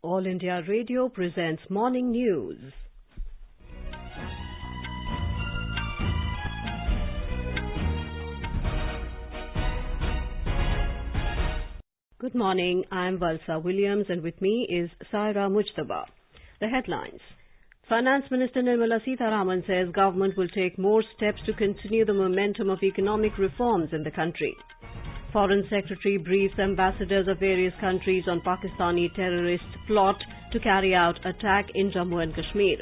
All India Radio presents Morning News. Good morning, I'm Valsa Williams and with me is Saira Mujtaba. The headlines. Finance Minister Nirmala Sitharaman says government will take more steps to continue the momentum of economic reforms in the country. Foreign Secretary briefs ambassadors of various countries on Pakistani terrorist plot to carry out attack in Jammu and Kashmir.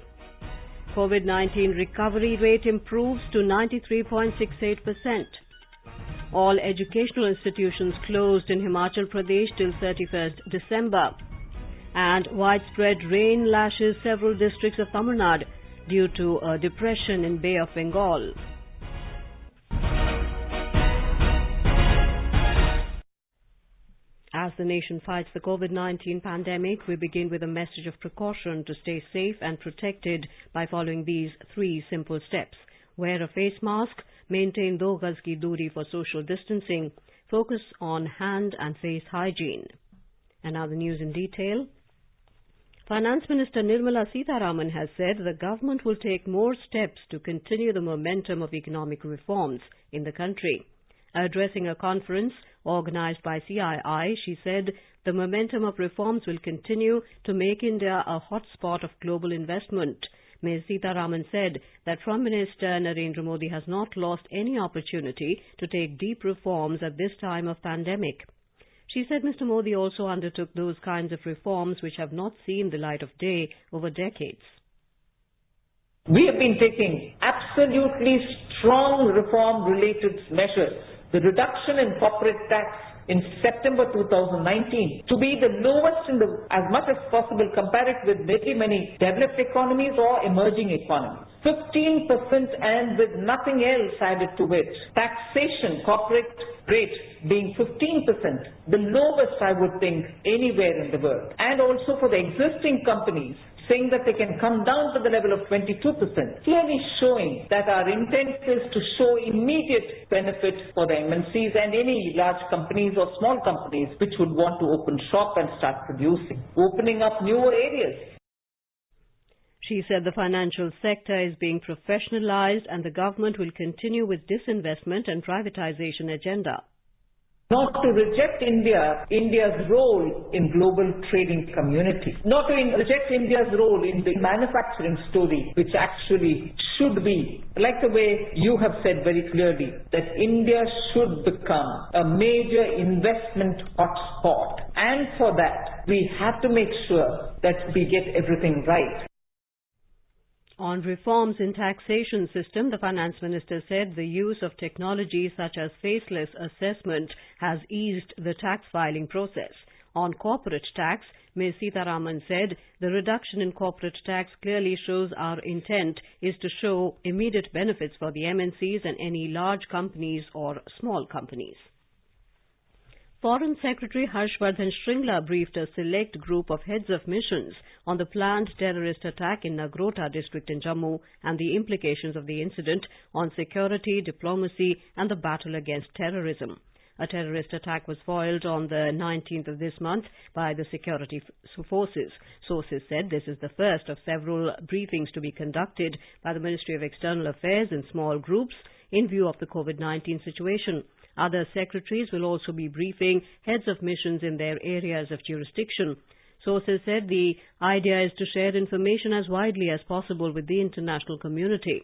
COVID-19 recovery rate improves to 93.68%. All educational institutions closed in Himachal Pradesh till 31st December. And widespread rain lashes several districts of Tamil Nadu due to a depression in Bay of Bengal. As the nation fights the COVID-19 pandemic, we begin with a message of precaution to stay safe and protected by following these 3 simple steps. Wear a face mask, maintain 2 gaz ki doori for social distancing, focus on hand and face hygiene. And now the news in detail. Finance Minister Nirmala Sitharaman has said the government will take more steps to continue the momentum of economic reforms in the country. Addressing a conference organized by CII, she said the momentum of reforms will continue to make India a hotspot of global investment. Ms. Sitharaman said that Prime Minister Narendra Modi has not lost any opportunity to take deep reforms at this time of pandemic. She said Mr. Modi also undertook those kinds of reforms which have not seen the light of day over decades. We have been taking absolutely strong reform-related measures. The reduction in corporate tax in September 2019 to be the lowest as much as possible compared with many developed economies or emerging economies. 15% and with nothing else added to it. Taxation, corporate rate being 15%, the lowest I would think anywhere in the world. And also for the existing companies, saying that they can come down to the level of 22%, clearly showing that our intent is to show immediate benefit for the MNCs and any large companies or small companies which would want to open shop and start producing, opening up newer areas. She said the financial sector is being professionalized and the government will continue with disinvestment and privatization agenda. Not to reject India's role in global trading community. Not to reject India's role in the manufacturing story, which actually should be, like the way you have said very clearly, that India should become a major investment hotspot. And for that, we have to make sure that we get everything right. On reforms in taxation system, the Finance Minister said the use of technology such as faceless assessment has eased the tax filing process. On corporate tax, Ms. Sitharaman said the reduction in corporate tax clearly shows our intent is to show immediate benefits for the MNCs and any large companies or small companies. Foreign Secretary Harshvardhan Shringla briefed a select group of heads of missions on the planned terrorist attack in Nagrota district in Jammu and the implications of the incident on security, diplomacy and the battle against terrorism. A terrorist attack was foiled on the 19th of this month by the security forces. Sources said this is the first of several briefings to be conducted by the Ministry of External Affairs in small groups in view of the COVID-19 situation. Other secretaries will also be briefing heads of missions in their areas of jurisdiction. Sources said the idea is to share information as widely as possible with the international community.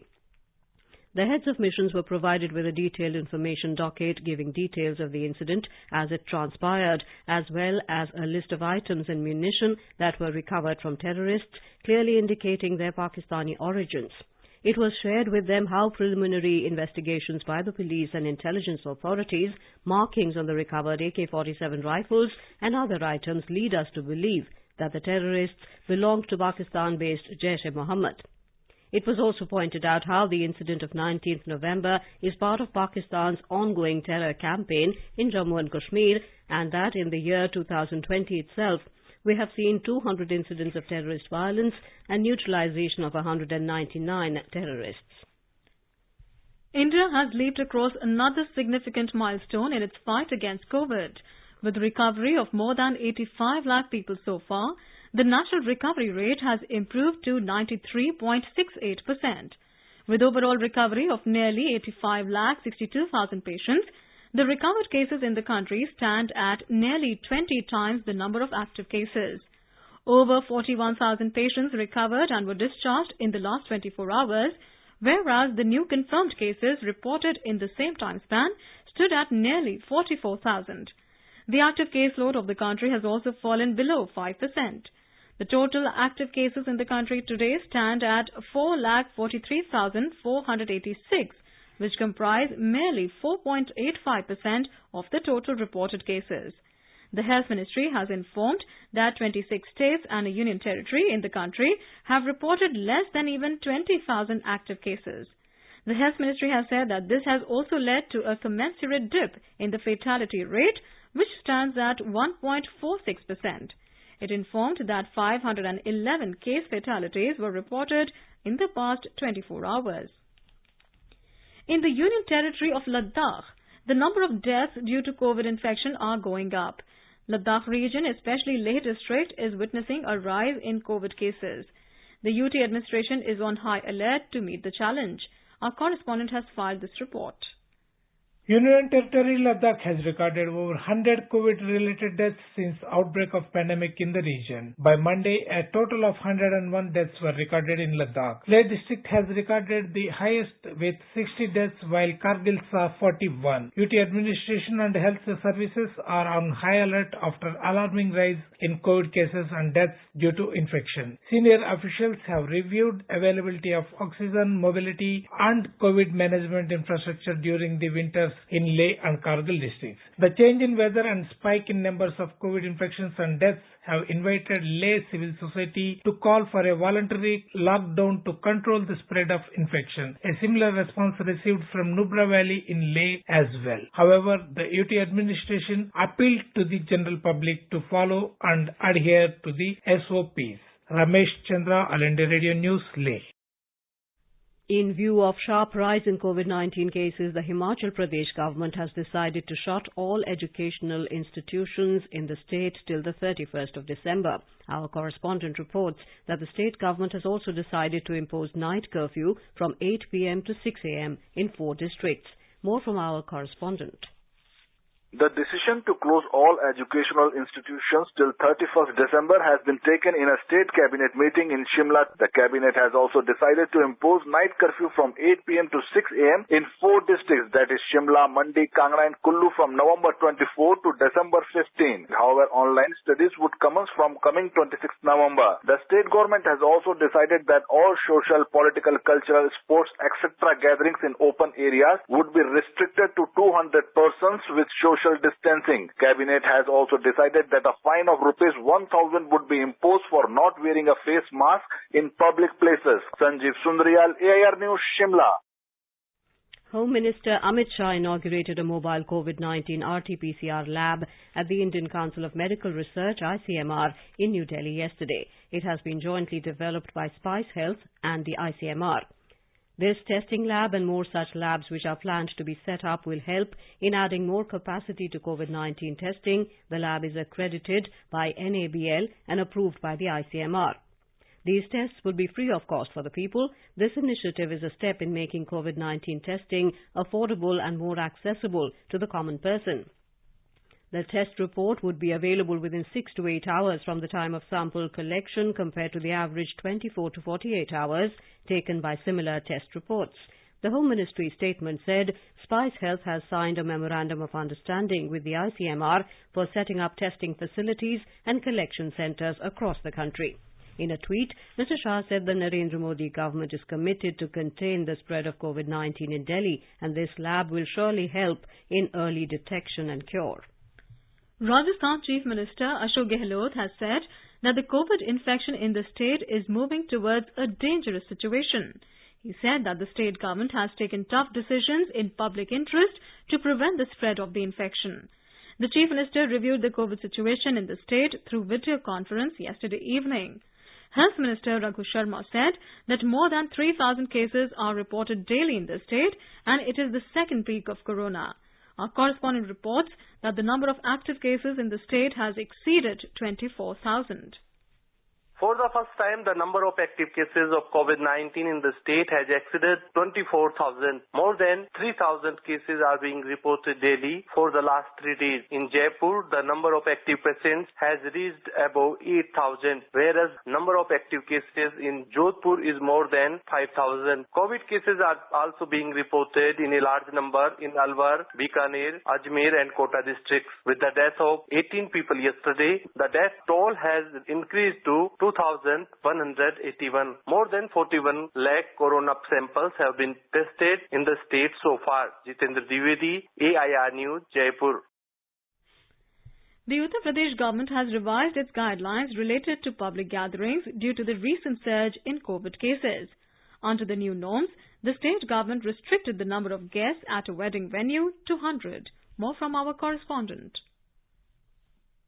The heads of missions were provided with a detailed information docket giving details of the incident as it transpired, as well as a list of items and munition that were recovered from terrorists, clearly indicating their Pakistani origins. It was shared with them how preliminary investigations by the police and intelligence authorities, markings on the recovered AK-47 rifles and other items lead us to believe that the terrorists belonged to Pakistan-based Jaish-e-Mohammed. It was also pointed out how the incident of 19th November is part of Pakistan's ongoing terror campaign in Jammu and Kashmir and that in the year 2020 itself, we have seen 200 incidents of terrorist violence and neutralization of 199 terrorists. India has leaped across another significant milestone in its fight against COVID. With recovery of more than 85 lakh people so far, the national recovery rate has improved to 93.68%. With overall recovery of nearly 85,62,000 patients, the recovered cases in the country stand at nearly 20 times the number of active cases. Over 41,000 patients recovered and were discharged in the last 24 hours, whereas the new confirmed cases reported in the same time span stood at nearly 44,000. The active caseload of the country has also fallen below 5%. The total active cases in the country today stand at 4,43,486, which comprise merely 4.85% of the total reported cases. The Health Ministry has informed that 26 states and a union territory in the country have reported less than even 20,000 active cases. The Health Ministry has said that this has also led to a commensurate dip in the fatality rate, which stands at 1.46%. It informed that 511 case fatalities were reported in the past 24 hours. In the Union Territory of Ladakh, the number of deaths due to COVID infection are going up. Ladakh region, especially Leh district, is witnessing a rise in COVID cases. The UT administration is on high alert to meet the challenge. Our correspondent has filed this report. Union Territory Ladakh has recorded over 100 COVID-related deaths since outbreak of pandemic in the region. By Monday, a total of 101 deaths were recorded in Ladakh. Leh district has recorded the highest with 60 deaths, while Kargil saw 41. UT administration and health services are on high alert after alarming rise in COVID cases and deaths due to infection. Senior officials have reviewed availability of oxygen, mobility, and COVID management infrastructure during the winters in Leh and Kargil districts. The change in weather and spike in numbers of COVID infections and deaths have invited Leh civil society to call for a voluntary lockdown to control the spread of infection. A similar response received from Nubra Valley in Leh as well. However, the UT administration appealed to the general public to follow and adhere to the SOPs. Ramesh Chandra, All India Radio News, Leh. In view of sharp rise in COVID-19 cases, the Himachal Pradesh government has decided to shut all educational institutions in the state till the 31st of December. Our correspondent reports that the state government has also decided to impose night curfew from 8 p.m. to 6 a.m. in 4 districts. More from our correspondent. The decision to close all educational institutions till 31st December has been taken in a state cabinet meeting in Shimla. The cabinet has also decided to impose night curfew from 8 p.m. to 6 a.m. in 4 districts, that is Shimla, Mandi, Kangra and Kullu, from November 24 to December 15. However, online studies would commence from coming 26th November. The state government has also decided that all social, political, cultural, sports, etc. gatherings in open areas would be restricted to 200 persons with social distancing. Cabinet has also decided that a fine of rupees 1,000 would be imposed for not wearing a face mask in public places. Sanjeev Sundariyal, AIR News, Shimla. Home Minister Amit Shah inaugurated a mobile COVID-19 RT-PCR lab at the Indian Council of Medical Research, ICMR, in New Delhi yesterday. It has been jointly developed by Spice Health and the ICMR. This testing lab and more such labs which are planned to be set up will help in adding more capacity to COVID-19 testing. The lab is accredited by NABL and approved by the ICMR. These tests will be free of cost for the people. This initiative is a step in making COVID-19 testing affordable and more accessible to the common person. The test report would be available within 6 to 8 hours from the time of sample collection, compared to the average 24 to 48 hours taken by similar test reports. The Home Ministry statement said Spice Health has signed a memorandum of understanding with the ICMR for setting up testing facilities and collection centres across the country. In a tweet, Mr. Shah said the Narendra Modi government is committed to contain the spread of COVID-19 in Delhi, and this lab will surely help in early detection and cure. Rajasthan Chief Minister Ashok Gehlot has said that the COVID infection in the state is moving towards a dangerous situation. He said that the state government has taken tough decisions in public interest to prevent the spread of the infection. The Chief Minister reviewed the COVID situation in the state through video conference yesterday evening. Health Minister Raghu Sharma said that more than 3,000 cases are reported daily in the state, and it is the second peak of corona. Our correspondent reports that the number of active cases in the state has exceeded 24,000. the first time, the number of active cases of COVID-19 in the state has exceeded 24,000. More than 3,000 cases are being reported daily for the last 3 days. In Jaipur, the number of active patients has reached above 8,000, whereas number of active cases in Jodhpur is more than 5,000. COVID cases are also being reported in a large number in Alwar, Bikaner, Ajmer and Kota districts. With the death of 18 people yesterday, the death toll has increased to 2,181. More than 41 lakh corona samples have been tested in the state so far. Jitendra Dwivedi, AIR News, Jaipur. The Uttar Pradesh government has revised its guidelines related to public gatherings due to the recent surge in COVID cases. Under the new norms, the state government restricted the number of guests at a wedding venue to 100. More from our correspondent.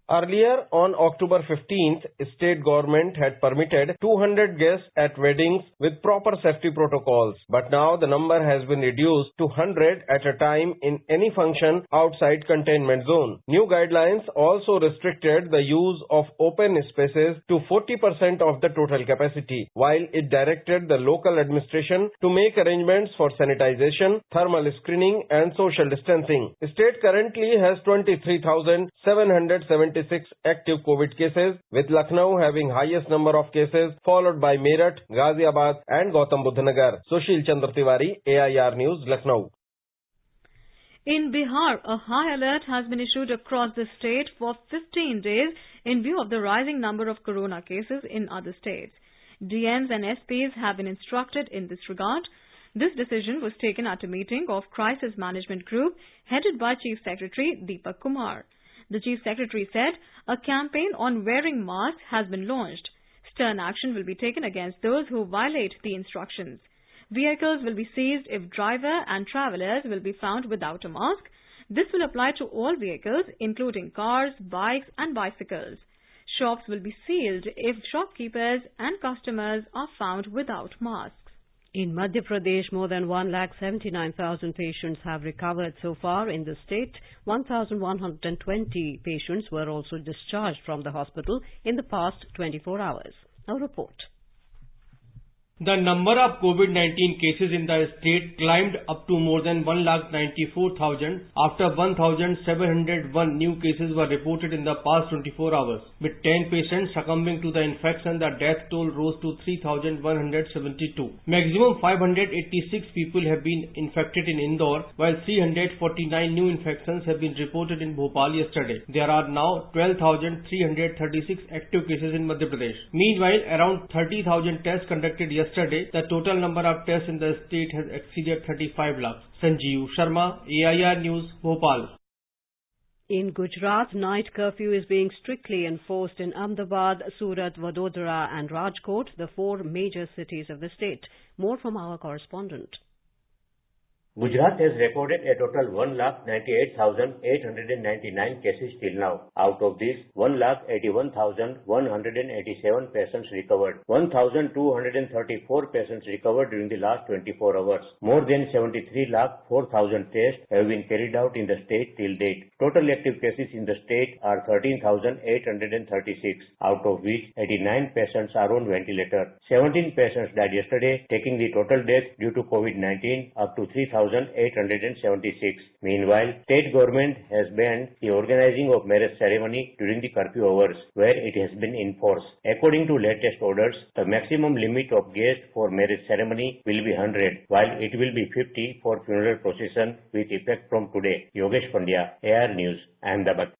Earlier, on October 15th, state government had permitted 200 guests at weddings with proper safety protocols. But now the number has been reduced to 100 at a time in any function outside containment zone. New guidelines also restricted the use of open spaces to 40% of the total capacity, while it directed the local administration to make arrangements for sanitization, thermal screening and social distancing. State currently has 23,776 active COVID cases, with Lucknow having highest number of cases, followed by Meerut, Ghaziabad and Gautam Budh Nagar. Sushil Chandra Tiwari, AIR News, Lucknow. In Bihar, a high alert has been issued across the state for 15 days in view of the rising number of corona cases in other states. DMs and SPs have been instructed in this regard. This decision was taken at a meeting of Crisis Management Group headed by Chief Secretary Deepak Kumar. The Chief Secretary said a campaign on wearing masks has been launched. Stern action will be taken against those who violate the instructions. Vehicles will be seized if driver and travellers will be found without a mask. This will apply to all vehicles, including cars, bikes and bicycles. Shops will be sealed if shopkeepers and customers are found without masks. In Madhya Pradesh, more than 1,79,000 patients have recovered so far in the state. 1,120 patients were also discharged from the hospital in the past 24 hours. A report. The number of COVID-19 cases in the state climbed up to more than 1,94,000 after 1,701 new cases were reported in the past 24 hours. With 10 patients succumbing to the infection, the death toll rose to 3,172. Maximum 586 people have been infected in Indore, while 349 new infections have been reported in Bhopal yesterday. There are now 12,336 active cases in Madhya Pradesh. Meanwhile, around 30,000 tests conducted yesterday. The total number of tests in the state has exceeded 35 lakhs. Sanjeev Sharma, AIR News, Bhopal. In Gujarat, night curfew is being strictly enforced in Ahmedabad, Surat, Vadodara and Rajkot, the 4 major cities of the state. More from our correspondent. Gujarat has recorded a total 1,98,899 cases till now. Out of this, 1,81,187 patients recovered. 1,234 patients recovered during the last 24 hours. More than 73,04,000 tests have been carried out in the state till date. Total active cases in the state are 13,836, out of which 89 patients are on ventilator. 17 patients died yesterday, taking the total death due to COVID-19 up to 3,876. Meanwhile, state government has banned the organizing of marriage ceremony during the curfew hours, where it has been enforced. According to latest orders, the maximum limit of guests for marriage ceremony will be 100, while it will be 50 for funeral procession with effect from today. Yogesh Pandya, AIR News, Ahmedabad.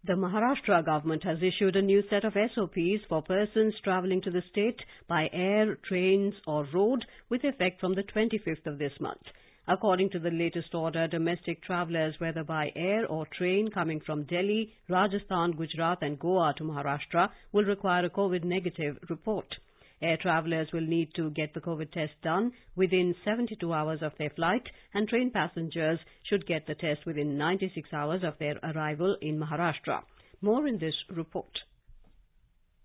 The Maharashtra government has issued a new set of SOPs for persons travelling to the state by air, trains or road with effect from the 25th of this month. According to the latest order, domestic travellers, whether by air or train coming from Delhi, Rajasthan, Gujarat and Goa to Maharashtra, will require a COVID negative report. Air travellers will need to get the COVID test done within 72 hours of their flight, and train passengers should get the test within 96 hours of their arrival in Maharashtra. More in this report.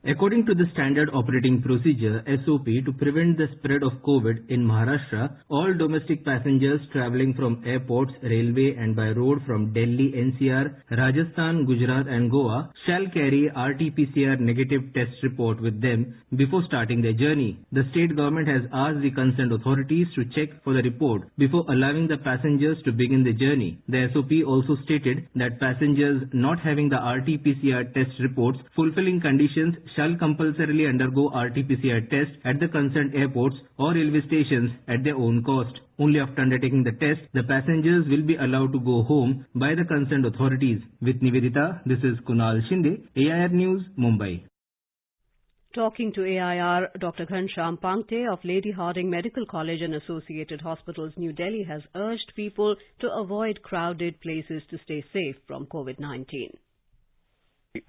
According to the Standard Operating Procedure (SOP) to prevent the spread of COVID in Maharashtra, all domestic passengers travelling from airports, railway and by road from Delhi, NCR, Rajasthan, Gujarat and Goa shall carry RT-PCR negative test report with them before starting their journey. The state government has asked the concerned authorities to check for the report before allowing the passengers to begin the journey. The SOP also stated that passengers not having the RT-PCR test reports fulfilling conditions shall compulsorily undergo RT-PCR test at the concerned airports or railway stations at their own cost. Only after undertaking the test, the passengers will be allowed to go home by the concerned authorities. With Nivedita, this is Kunal Shinde, AIR News, Mumbai. Talking to AIR, Dr. Ghanshyam Pangte of Lady Hardinge Medical College and Associated Hospitals, New Delhi has urged people to avoid crowded places to stay safe from COVID-19.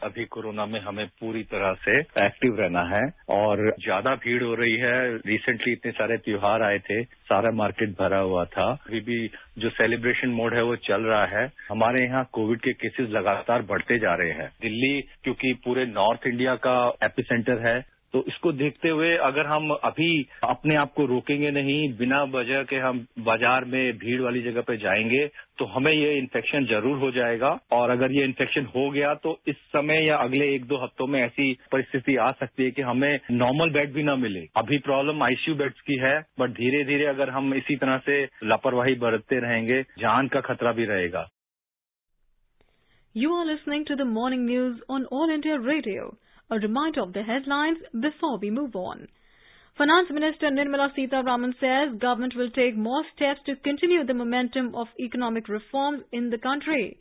अभी corona में हमें पूरी तरह से active रहना है और ज्यादा भीड़ हो रही है। रिसेंटली इतने सारे त्योहार आए थे, सारा मार्केट भरा हुआ था। अभी भी जो सेलिब्रेशन मोड है वो चल रहा है। हमारे यहाँ कोविड के केसेस लगातार बढ़ते जा रहे हैं। दिल्ली क्योंकि पूरे नॉर्थ इंडिया का एपिसेंटर है, तो इसको देखते हुए अगर हम अभी अपने आप को रोकेंगे नहीं, बिना वजह के हम बाजार में भीड़ वाली जगह पे जाएंगे तो हमें ये इन्फेक्शन जरूर हो जाएगा। और अगर ये इन्फेक्शन हो गया तो इस समय या अगले 1-2 हफ्तों में ऐसी परिस्थिति आ सकती है कि हमें नॉर्मल बेड भी ना मिले। अभी प्रॉब्लम आईसीयू बेड्स की है, बट धीरे धीरे अगर हम इसी तरह से लापरवाही बरतते रहेंगे, जान का खतरा भी रहेगा। You are listening to the morning news on All India Radio. A reminder of the headlines before we move on. Finance Minister Nirmala Sitharaman says government will take more steps to continue the momentum of economic reforms in the country.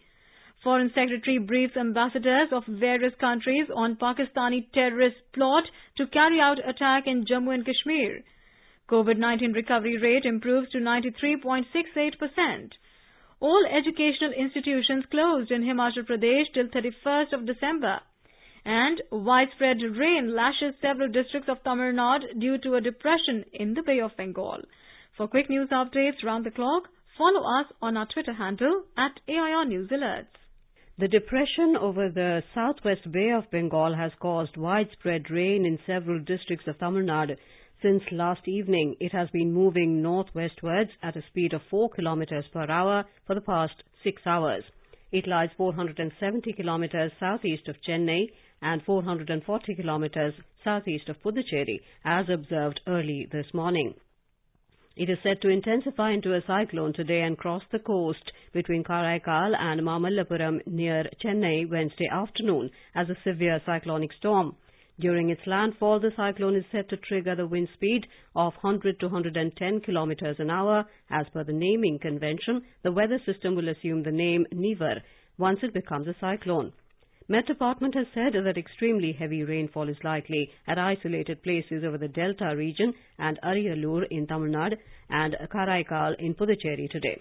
Foreign Secretary briefs ambassadors of various countries on Pakistani terrorist plot to carry out attack in Jammu and Kashmir. COVID-19 recovery rate improves to 93.68%. All educational institutions closed in Himachal Pradesh till 31st of December. And widespread rain lashes several districts of Tamil Nadu due to a depression in the Bay of Bengal. For quick news updates round the clock, follow us on our Twitter handle @AIR News Alerts. The depression over the southwest Bay of Bengal has caused widespread rain in several districts of Tamil Nadu. Since last evening, it has been moving northwestwards at a speed of 4 km per hour for the past 6 hours. It lies 470 kilometers southeast of Chennai and 440 kilometers southeast of Puducherry, as observed early this morning. It is set to intensify into a cyclone today and cross the coast between Karaikal and Mamallapuram near Chennai Wednesday afternoon as a severe cyclonic storm. During its landfall, the cyclone is set to trigger the wind speed of 100 to 110 kilometers an hour. As per the naming convention, the weather system will assume the name Nivar once it becomes a cyclone. Met Department has said that extremely heavy rainfall is likely at isolated places over the Delta region and Ariyalur in Tamil Nadu and Karaikal in Puducherry today.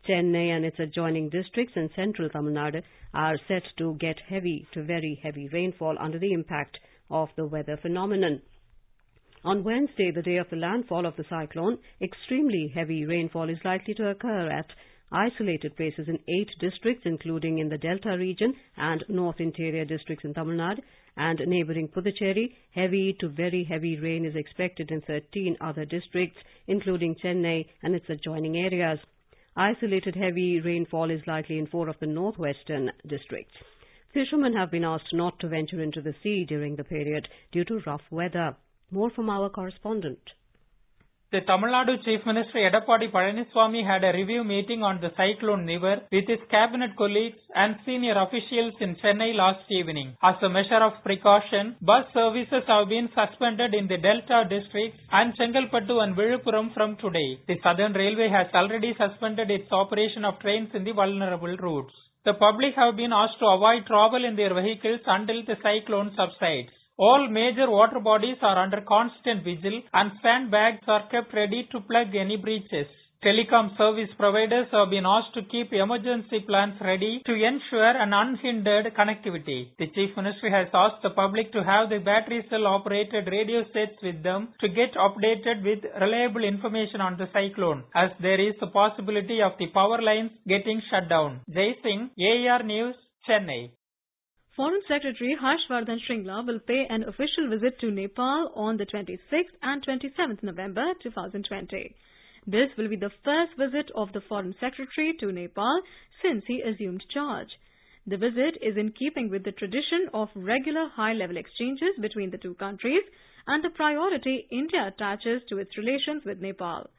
Chennai and its adjoining districts in central Tamil Nadu are set to get heavy to very heavy rainfall under the impact of the weather phenomenon. On Wednesday, the day of the landfall of the cyclone, extremely heavy rainfall is likely to occur at isolated places in 8 districts, including in the Delta region and North Interior districts in Tamil Nadu and neighbouring Puducherry. Heavy to very heavy rain is expected in 13 other districts, including Chennai and its adjoining areas. Isolated heavy rainfall is likely in 4 of the northwestern districts. Fishermen have been asked not to venture into the sea during the period due to rough weather. More from our correspondent. The Tamil Nadu Chief Minister Edappadi Palaniswamy had a review meeting on the cyclone Nivar with his cabinet colleagues and senior officials in Chennai last evening. As a measure of precaution, bus services have been suspended in the Delta districts and Chengalpattu and Viluppuram from today. The Southern Railway has already suspended its operation of trains in the vulnerable routes. The public have been asked to avoid travel in their vehicles until the cyclone subsides. All major water bodies are under constant vigil and sandbags are kept ready to plug any breaches. Telecom service providers have been asked to keep emergency plans ready to ensure an unhindered connectivity. The Chief Minister has asked the public to have the battery cell operated radio sets with them to get updated with reliable information on the cyclone, as there is a possibility of the power lines getting shut down. Jai Singh, AR News, Chennai. Foreign Secretary Harshvardhan Shringla will pay an official visit to Nepal on the 26th and 27th November 2020. This will be the first visit of the Foreign Secretary to Nepal since he assumed charge. The visit is in keeping with the tradition of regular high-level exchanges between the two countries and the priority India attaches to its relations with Nepal.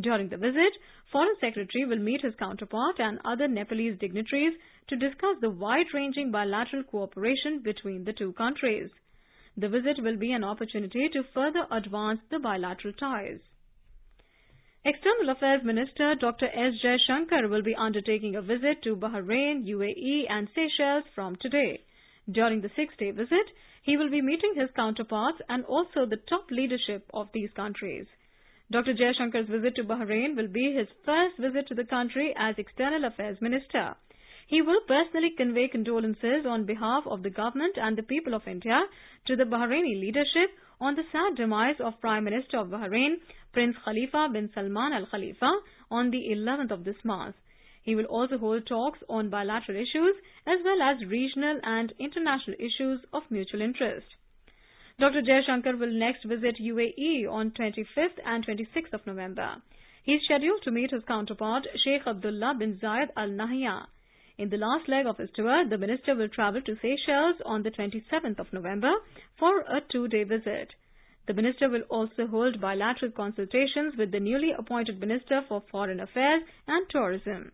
During the visit, Foreign Secretary will meet his counterpart and other Nepalese dignitaries to discuss the wide-ranging bilateral cooperation between the two countries. The visit will be an opportunity to further advance the bilateral ties. External Affairs Minister Dr. S. Jaishankar will be undertaking a visit to Bahrain, UAE and Seychelles from today. During the 6-day visit, he will be meeting his counterparts and also the top leadership of these countries. Dr. Jaishankar's visit to Bahrain will be his first visit to the country as External Affairs Minister. He will personally convey condolences on behalf of the government and the people of India to the Bahraini leadership on the sad demise of Prime Minister of Bahrain, Prince Khalifa bin Salman Al Khalifa, on the 11th of this month. He will also hold talks on bilateral issues as well as regional and international issues of mutual interest. Dr. Jaishankar will next visit UAE on 25th and 26th of November. He is scheduled to meet his counterpart Sheikh Abdullah bin Zayed Al Nahyan. In the last leg of his tour, the minister will travel to Seychelles on the 27th of November for a 2-day visit. The minister will also hold bilateral consultations with the newly appointed Minister for Foreign Affairs and Tourism.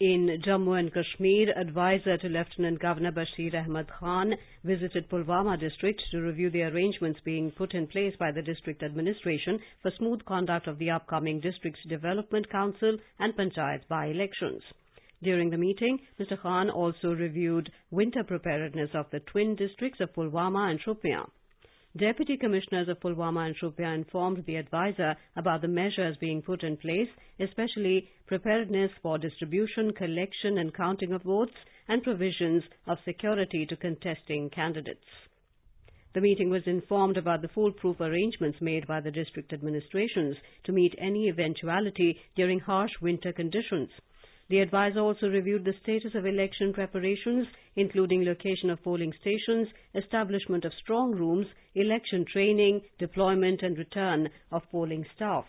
In Jammu and Kashmir, advisor to Lieutenant Governor Bashir Ahmad Khan visited Pulwama district to review the arrangements being put in place by the district administration for smooth conduct of the upcoming district's development council and panchayat by-elections. During the meeting, Mr. Khan also reviewed winter preparedness of the twin districts of Pulwama and Shopian. Deputy Commissioners of Pulwama and Shopian informed the advisor about the measures being put in place, especially preparedness for distribution, collection and counting of votes and provisions of security to contesting candidates. The meeting was informed about the foolproof arrangements made by the district administrations to meet any eventuality during harsh winter conditions. The advisor also reviewed the status of election preparations, including location of polling stations, establishment of strong rooms, election training, deployment and return of polling staff.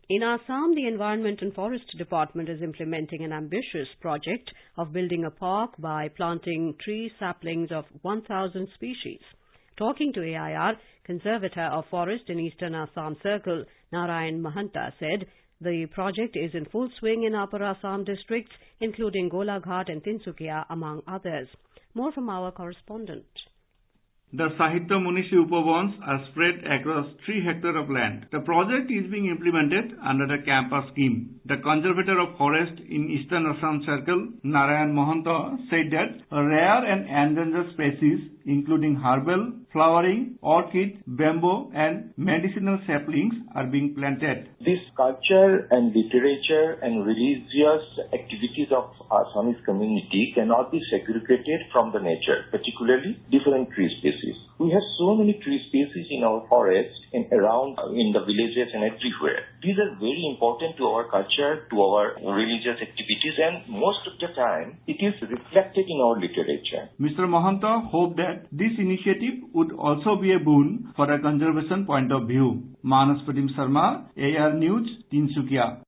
In Assam, the Environment and Forest Department is implementing an ambitious project of building a park by planting tree saplings of 1,000 species. Talking to AIR, Conservator of Forest in Eastern Assam Circle, Narayan Mahanta, said the project is in full swing in Upper Assam districts, including Golaghat and Tinsukia, among others. More from our correspondent. The Sahitya Munishi Upavans are spread across 3 hectares of land. The project is being implemented under the campus scheme. The Conservator of Forest in Eastern Assam Circle, Narayan Mahanta, said that rare and endangered species including herbal, flowering, orchid, bamboo and medicinal saplings are being planted. This culture and literature and religious activities of Assamese community cannot be segregated from the nature, particularly different tree species. We have so many tree species in our forest and around in the villages and everywhere. These are very important to our culture, to our religious activities, and most of the time it is reflected in our literature. Mr. Mahanta hoped that this initiative would also be a boon for a conservation point of view. Manas Pratim Sharma, AR News, Tinsukia.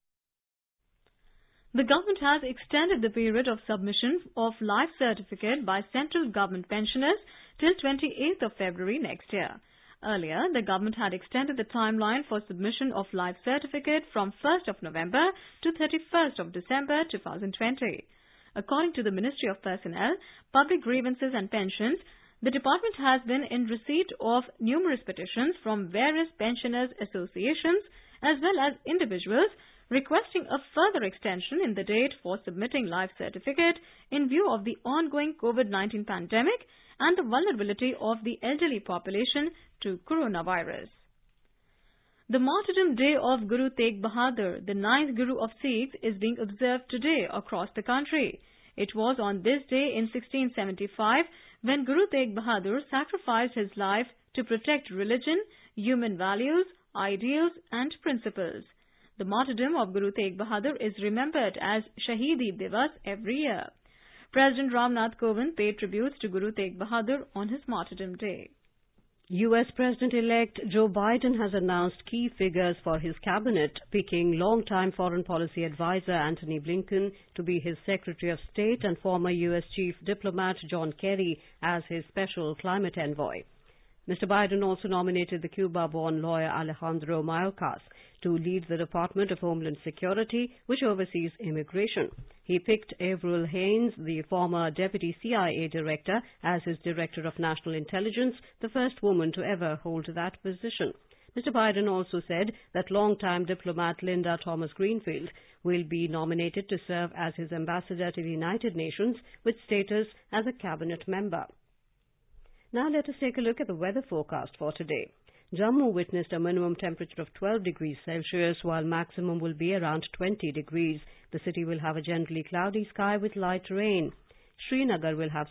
The government has extended the period of submission of life certificate by central government pensioners till 28th of February next year. Earlier, the government had extended the timeline for submission of life certificate from 1st of November to 31st of December 2020. According to the Ministry of Personnel, Public Grievances and Pensions, the department has been in receipt of numerous petitions from various pensioners' associations as well as individuals requesting a further extension in the date for submitting life certificate in view of the ongoing COVID-19 pandemic and the vulnerability of the elderly population to coronavirus. The Martyrdom Day of Guru Tegh Bahadur, the 9th Guru of Sikhs, is being observed today across the country. It was on this day in 1675 when Guru Tegh Bahadur sacrificed his life to protect religion, human values, ideals and principles. The martyrdom of Guru Tegh Bahadur is remembered as Shahidi Divas every year. President Ramnath Kovind paid tributes to Guru Tegh Bahadur on his Martyrdom Day. U.S. President-elect Joe Biden has announced key figures for his cabinet, picking longtime foreign policy advisor Antony Blinken to be his Secretary of State and former U.S. Chief Diplomat John Kerry as his special climate envoy. Mr. Biden also nominated the Cuba-born lawyer Alejandro Mayorkas to lead the Department of Homeland Security, which oversees immigration. He picked Avril Haines, the former deputy CIA director, as his Director of National Intelligence, the first woman to ever hold that position. Mr. Biden also said that longtime diplomat Linda Thomas-Greenfield will be nominated to serve as his ambassador to the United Nations with status as a cabinet member. Now let us take a look at the weather forecast for today. Jammu witnessed a minimum temperature of 12 degrees Celsius, while maximum will be around 20 degrees. The city will have a generally cloudy sky with light rain. Srinagar will have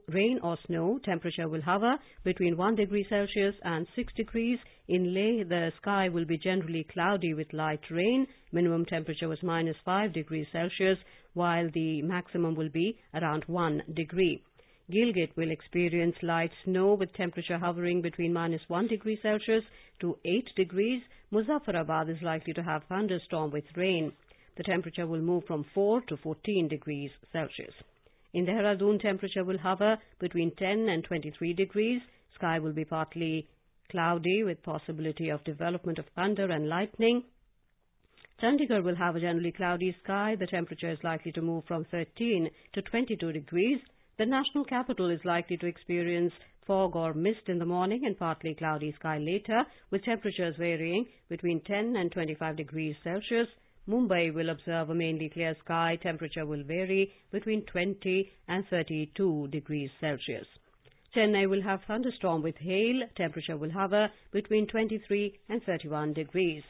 rain or snow. Temperature will hover between 1 degree Celsius and 6 degrees. In Leh, the sky will be generally cloudy with light rain. Minimum temperature was -5 degrees Celsius, while the maximum will be around 1 degree. Gilgit will experience light snow with temperature hovering between -1 degree Celsius to 8 degrees. Muzaffarabad is likely to have thunderstorm with rain. The temperature will move from 4 to 14 degrees Celsius. In Dehradun, temperature will hover between 10 and 23 degrees. Sky will be partly cloudy with possibility of development of thunder and lightning. Chandigarh will have a generally cloudy sky. The temperature is likely to move from 13 to 22 degrees. The national capital is likely to experience fog or mist in the morning and partly cloudy sky later, with temperatures varying between 10 and 25 degrees Celsius. Mumbai will observe a mainly clear sky. Temperature will vary between 20 and 32 degrees Celsius. Chennai will have thunderstorm with hail. Temperature will hover between 23 and 31 degrees.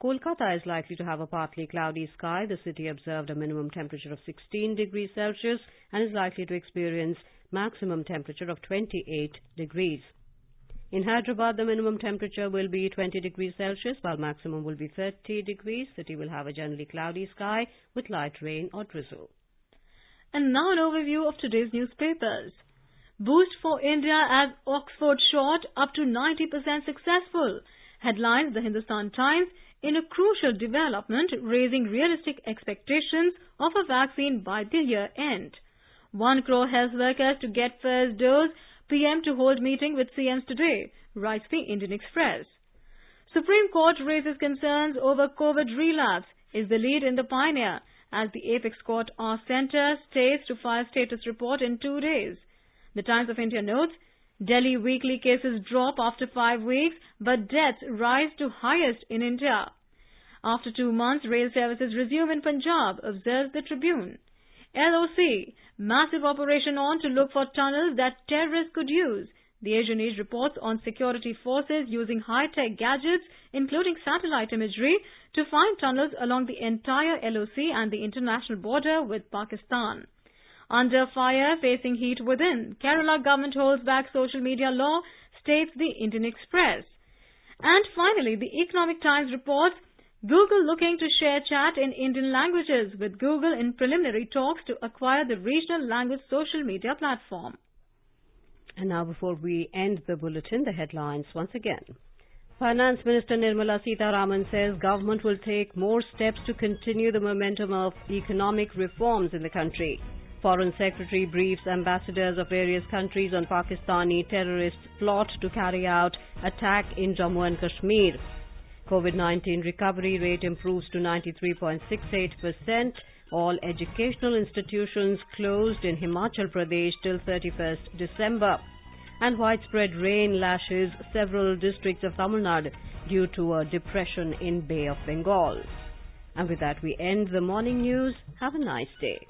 Kolkata is likely to have a partly cloudy sky. The city observed a minimum temperature of 16 degrees Celsius and is likely to experience maximum temperature of 28 degrees. In Hyderabad, the minimum temperature will be 20 degrees Celsius, while maximum will be 30 degrees. The city will have a generally cloudy sky with light rain or drizzle. And now an overview of today's newspapers. Boost for India as Oxford shot up to 90% successful. Headlines The Hindustan Times in a crucial development, raising realistic expectations of a vaccine by the year end. 1 crore health workers to get first dose. PM to hold meeting with CMs today, writes the Indian Express. Supreme Court raises concerns over COVID relapse, is the lead in the Pioneer, as the Apex Court asks centre states to file status report in 2 days. The Times of India notes, Delhi weekly cases drop after 5 weeks, but deaths rise to highest in India. After 2 months, rail services resume in Punjab, observes the Tribune. LOC, massive operation on to look for tunnels that terrorists could use. The Asian Age reports on security forces using high-tech gadgets, including satellite imagery, to find tunnels along the entire LOC and the international border with Pakistan. Under fire, facing heat within, Kerala government holds back social media law, states the Indian Express. And finally, the Economic Times reports, Google looking to share chat in Indian languages, with Google in preliminary talks to acquire the regional language social media platform. And now, before we end the bulletin, the headlines once again. Finance Minister Nirmala Sitharaman says government will take more steps to continue the momentum of economic reforms in the country. Foreign Secretary briefs ambassadors of various countries on Pakistani terrorist plot to carry out attack in Jammu and Kashmir. COVID-19 recovery rate improves to 93.68%. All educational institutions closed in Himachal Pradesh till 31st December. And widespread rain lashes several districts of Tamil Nadu due to a depression in Bay of Bengal. And with that, we end the morning news. Have a nice day.